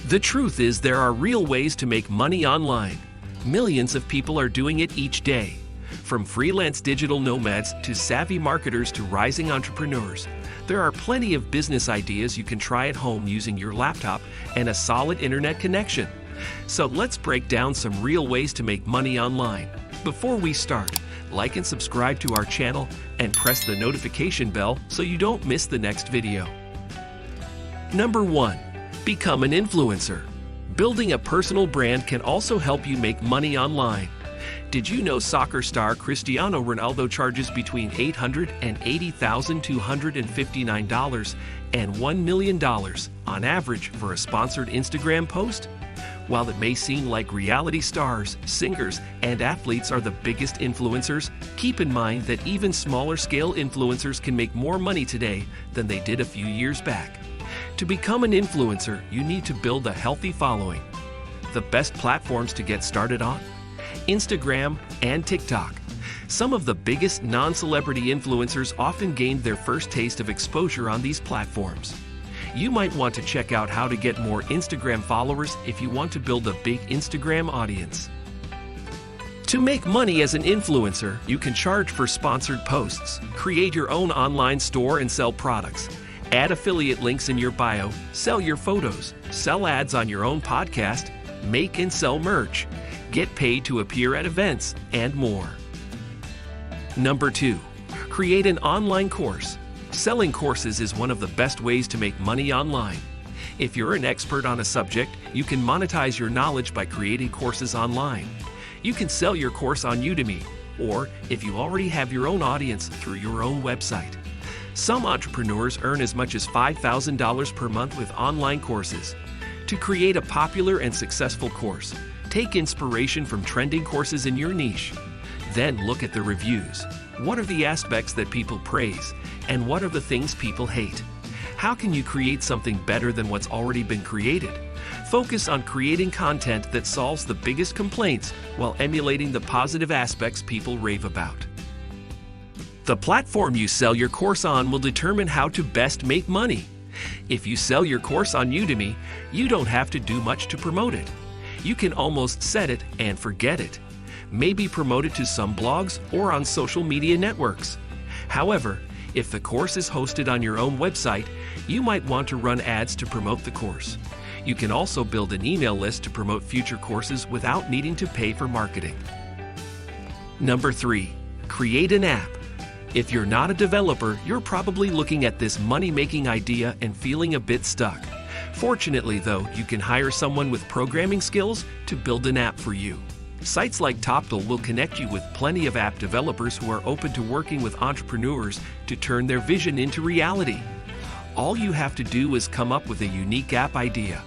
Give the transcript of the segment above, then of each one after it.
The truth is there are real ways to make money online. Millions of people are doing it each day. From freelance digital nomads to savvy marketers to rising entrepreneurs, there are plenty of business ideas you can try at home using your laptop and a solid internet connection. So let's break down some real ways to make money online. Before we start, like and subscribe to our channel and press the notification bell so you don't miss the next video. Number 1. Become an influencer. Building a personal brand can also help you make money online. Did you know soccer star Cristiano Ronaldo charges between $880,259 and $1 million on average for a sponsored Instagram post? While it may seem like reality stars, singers, and athletes are the biggest influencers, keep in mind that even smaller scale influencers can make more money today than they did a few years back. To become an influencer, you need to build a healthy following. The best platforms to get started on? Instagram and TikTok. Some of the biggest non-celebrity influencers often gained their first taste of exposure on these platforms. You might want to check out how to get more Instagram followers if you want to build a big Instagram audience. To make money as an influencer, you can charge for sponsored posts, create your own online store and sell products, add affiliate links in your bio, sell your photos, sell ads on your own podcast, make and sell merch, get paid to appear at events, and more. Number 2. Create an online course. Selling courses is one of the best ways to make money online. If you're an expert on a subject, you can monetize your knowledge by creating courses online. You can sell your course on Udemy, or if you already have your own audience, through your own website. Some entrepreneurs earn as much as $5,000 per month with online courses. To create a popular and successful course, take inspiration from trending courses in your niche. Then look at the reviews. What are the aspects that people praise, and what are the things people hate? How can you create something better than what's already been created? Focus on creating content that solves the biggest complaints while emulating the positive aspects people rave about. The platform you sell your course on will determine how to best make money. If you sell your course on Udemy, you don't have to do much to promote it. You can almost set it and forget it. Maybe promote it to some blogs or on social media networks. However, if the course is hosted on your own website, you might want to run ads to promote the course. You can also build an email list to promote future courses without needing to pay for marketing. Number 3. Create an app. If you're not a developer, you're probably looking at this money-making idea and feeling a bit stuck. Fortunately, though, you can hire someone with programming skills to build an app for you. Sites like Toptal will connect you with plenty of app developers who are open to working with entrepreneurs to turn their vision into reality. All you have to do is come up with a unique app idea,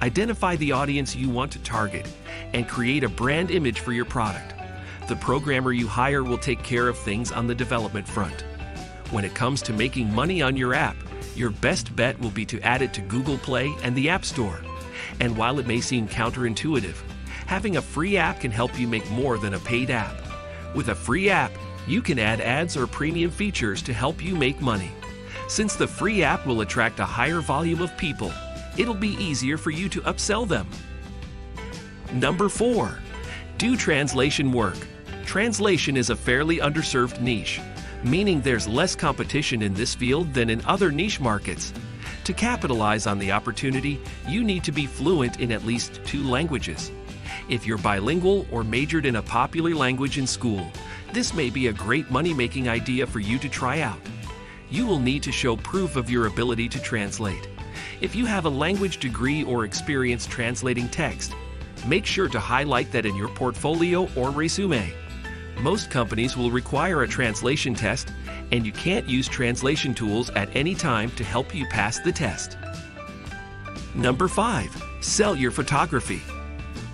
identify the audience you want to target, and create a brand image for your product. The programmer you hire will take care of things on the development front. When it comes to making money on your app, your best bet will be to add it to Google Play and the App Store. And while it may seem counterintuitive, having a free app can help you make more than a paid app. With a free app, you can add ads or premium features to help you make money. Since the free app will attract a higher volume of people, it'll be easier for you to upsell them. Number 4. Do translation work. Translation is a fairly underserved niche, meaning there's less competition in this field than in other niche markets. To capitalize on the opportunity, you need to be fluent in at least 2 languages. If you're bilingual or majored in a popular language in school, this may be a great money-making idea for you to try out. You will need to show proof of your ability to translate. If you have a language degree or experience translating text, make sure to highlight that in your portfolio or resume. Most companies will require a translation test, and you can't use translation tools at any time to help you pass the test. Number 5. Sell your photography.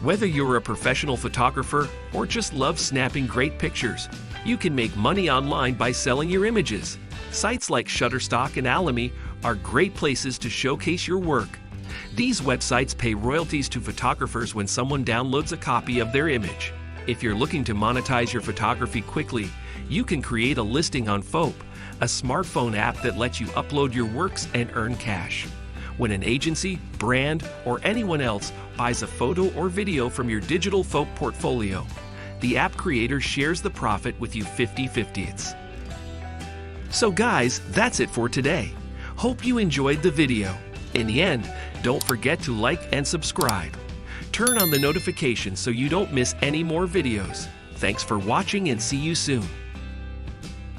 Whether you're a professional photographer or just love snapping great pictures, you can make money online by selling your images. Sites like Shutterstock and Alamy are great places to showcase your work. These websites pay royalties to photographers when someone downloads a copy of their image. If you're looking to monetize your photography quickly, you can create a listing on Fope, a smartphone app that lets you upload your works and earn cash. When an agency, brand, or anyone else buys a photo or video from your digital portfolio, the app creator shares the profit with you 50-50. So guys, that's it for today. Hope you enjoyed the video. In the end, don't forget to like and subscribe. Turn on the notifications so you don't miss any more videos. Thanks for watching and see you soon.